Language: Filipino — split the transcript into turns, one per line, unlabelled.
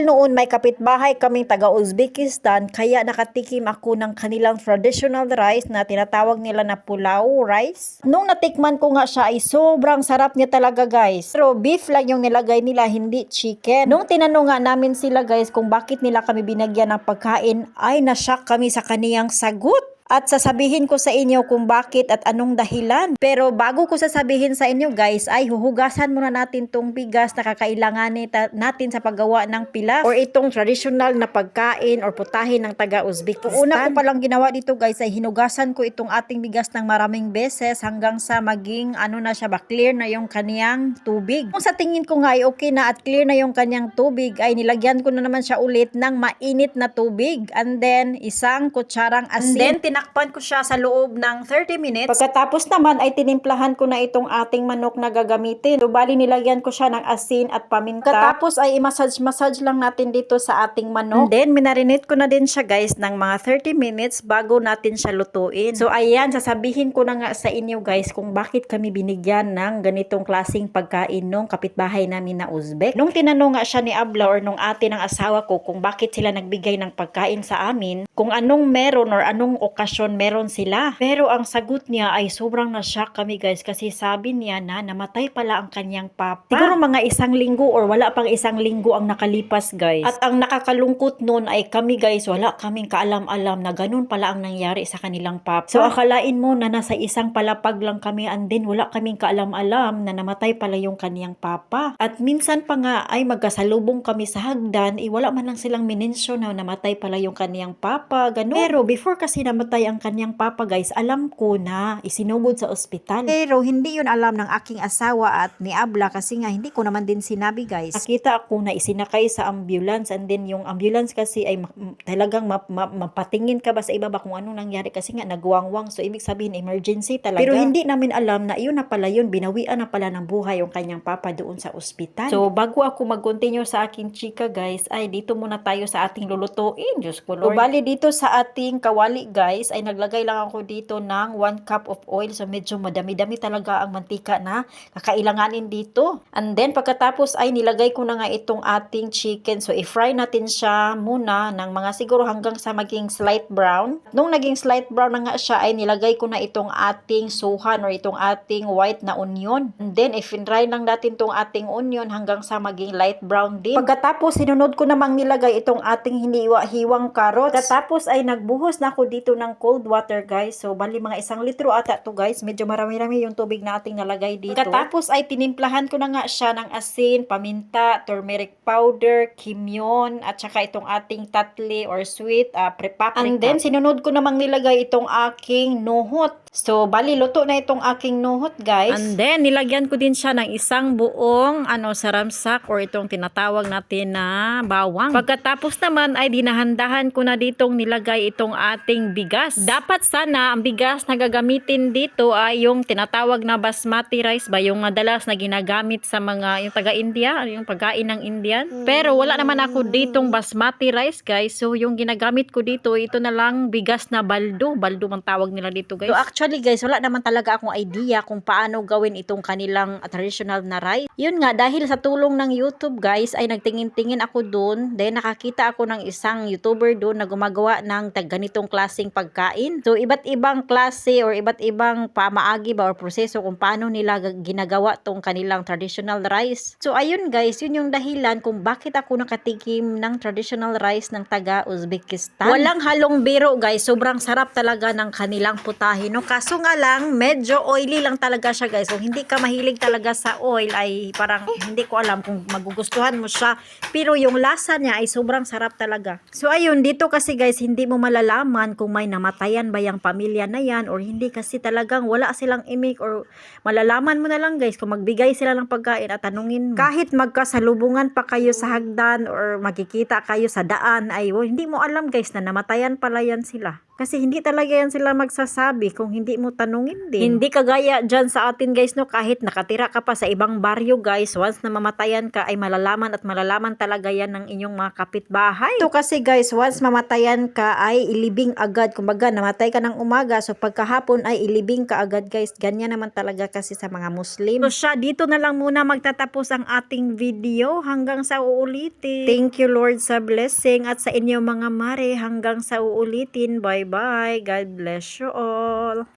Noon may kapitbahay kaming taga Uzbekistan kaya nakatikim ako ng kanilang traditional rice na tinatawag nila na pulao rice. Nung natikman ko nga siya ay sobrang sarap niya talaga guys. Pero beef lang yung nilagay nila, hindi chicken. Nung tinanong nga namin sila guys kung bakit nila kami binagyan ng pagkain ay nashock kami sa kaniyang sagot. At sasabihin ko sa inyo kung bakit at anong dahilan. Pero bago ko sasabihin sa inyo guys, ay huhugasan muna natin tong bigas na kakailanganin natin sa paggawa ng pilaf or itong traditional na pagkain or putahin ng taga Uzbekistan. Una ko palang ginawa dito guys ay hinugasan ko itong ating bigas ng maraming beses hanggang sa maging ano na siya ba, clear na yung kaniyang tubig. Kung sa tingin ko nga ay okay na at clear na yung kaniyang tubig ay nilagyan ko na naman siya ulit ng mainit na tubig and then isang kutsarang asin. Tinakpan ko siya sa loob ng 30 minutes. Pagkatapos naman ay tinimplahan ko na itong ating manok na gagamitin. So bali nilagyan ko siya ng asin at paminta. Pagkatapos ay i-massage lang natin dito sa ating manok. And then minarinate ko na din siya guys ng mga 30 minutes bago natin siya lutuin. So ayan, sasabihin ko na nga sa inyo guys kung bakit kami binigyan ng ganitong klaseng pagkain nung kapitbahay namin na Uzbek. Nung tinanong nga siya ni Abla or nung ate ng asawa ko kung bakit sila nagbigay ng pagkain sa amin, kung anong meron or anong okasyon meron sila. Pero ang sagot niya ay sobrang na-shock kami guys kasi sabi niya na namatay pala ang kanyang papa. Siguro mga isang linggo or wala pang isang linggo ang nakalipas guys. At ang nakakalungkot nun ay kami guys wala kaming kaalam-alam na ganun pala ang nangyari sa kanilang papa. So akalain mo na nasa isang palapag lang kami and then wala kaming kaalam-alam na namatay pala yung kaniyang papa. At minsan pa nga ay magkasalubong kami sa hagdan wala man lang silang minensyon na namatay pala yung kaniyang papa. Ganun. Pero before kasi namatay ang kanyang papa guys, alam ko na isinugod sa ospital. Pero hindi yun alam ng aking asawa at ni Abla kasi nga hindi ko naman din sinabi guys. Nakita ako na isinakay sa ambulance and then yung ambulance kasi ay talagang mapatingin ka ba sa ibaba kung anong nangyari kasi nga nagwangwang. So ibig sabihin emergency talaga. Pero hindi namin alam na yun na pala yun, binawian na pala ng buhay yung kanyang papa doon sa ospital. So bago ako mag-continue sa aking chika guys, ay dito muna tayo sa ating lulutuin. Diyos ko Lord. So bali dito sa ating kawali guys, ay naglagay lang ako dito ng 1 cup of oil. So medyo madami-dami talaga ang mantika na kakailanganin dito. And then pagkatapos ay nilagay ko na nga itong ating chicken. So i-fry natin siya muna ng mga siguro hanggang sa maging slight brown. Nung naging slight brown na nga siya ay nilagay ko na itong ating suhan or itong ating white na onion. And then i-fry lang natin itong ating onion hanggang sa maging light brown din. Pagkatapos sinunod ko namang nilagay itong ating hiniwa-hiwang carrots. Tapos ay nagbuhos na ako dito ng cold water guys. So bali mga 1 litro ata to guys. Medyo marami-rami yung tubig na ating nalagay dito. Katapos ay tinimplahan ko na nga siya ng asin, paminta, turmeric powder, kimyon, at saka itong ating tatli or sweet paprika. And then sinunod ko namang nilagay itong aking nuhot. So bali luto na itong aking nuhot guys. And then nilagyan ko din siya ng isang buong saramsak or itong tinatawag natin na bawang. Pagkatapos naman ay dinahandahan ko na ditong nilagay itong ating bigas. Dapat sana ang bigas na gagamitin dito ay yung tinatawag na basmati rice ba, yung madalas na ginagamit sa mga yung taga-India, yung pagkain ng Indian. Pero wala naman ako ditong basmati rice guys. So yung ginagamit ko dito, ito na lang bigas na baldo. Baldo ang tawag nila dito guys. So actually guys, wala naman talaga akong idea kung paano gawin itong kanilang traditional na rice. Yun nga, dahil sa tulong ng YouTube guys, ay nagtingin-tingin ako doon. Then nakakita ako ng isang YouTuber doon na gumagawa ng ganitong klaseng pagkain. So iba't ibang klase or iba't ibang pamaagi ba or proseso kung paano nila ginagawa tong kanilang traditional rice. So ayun guys, yun yung dahilan kung bakit ako nakatikim ng traditional rice ng taga Uzbekistan. Walang halong biro guys, sobrang sarap talaga ng kanilang putahe, no? Kaso nga lang, medyo oily lang talaga siya guys. So hindi ka mahilig talaga sa oil ay parang hindi ko alam kung magugustuhan mo siya. Pero yung lasa niya ay sobrang sarap talaga. So ayun, dito kasi guys, hindi mo malalaman kung may namatayan ba yung pamilya na yan or hindi kasi talagang wala silang imik or malalaman mo na lang guys kung magbigay sila ng pagkain at tanungin mo. Kahit magkasalubungan pa kayo sa hagdan or magkikita kayo sa daan ay hindi mo alam guys na namatayan pala yan sila. Kasi hindi talaga yan sila magsasabi kung hindi mo tanungin din. Hindi kagaya dyan sa atin guys, no, kahit nakatira ka pa sa ibang baryo guys, once na mamatayan ka ay malalaman at malalaman talaga yan ng inyong mga kapitbahay. Ito kasi guys, once mamatayan ka ay ilibing agad. Kumbaga namatay ka ng umaga, so pagkahapon ay ilibing ka agad guys. Ganyan naman talaga kasi sa mga Muslim. So siya, dito na lang muna magtatapos ang ating video. Hanggang sa uulitin. Thank you Lord sa blessing at sa inyo mga mare. Hanggang sa uulitin. Bye bye. God bless you all.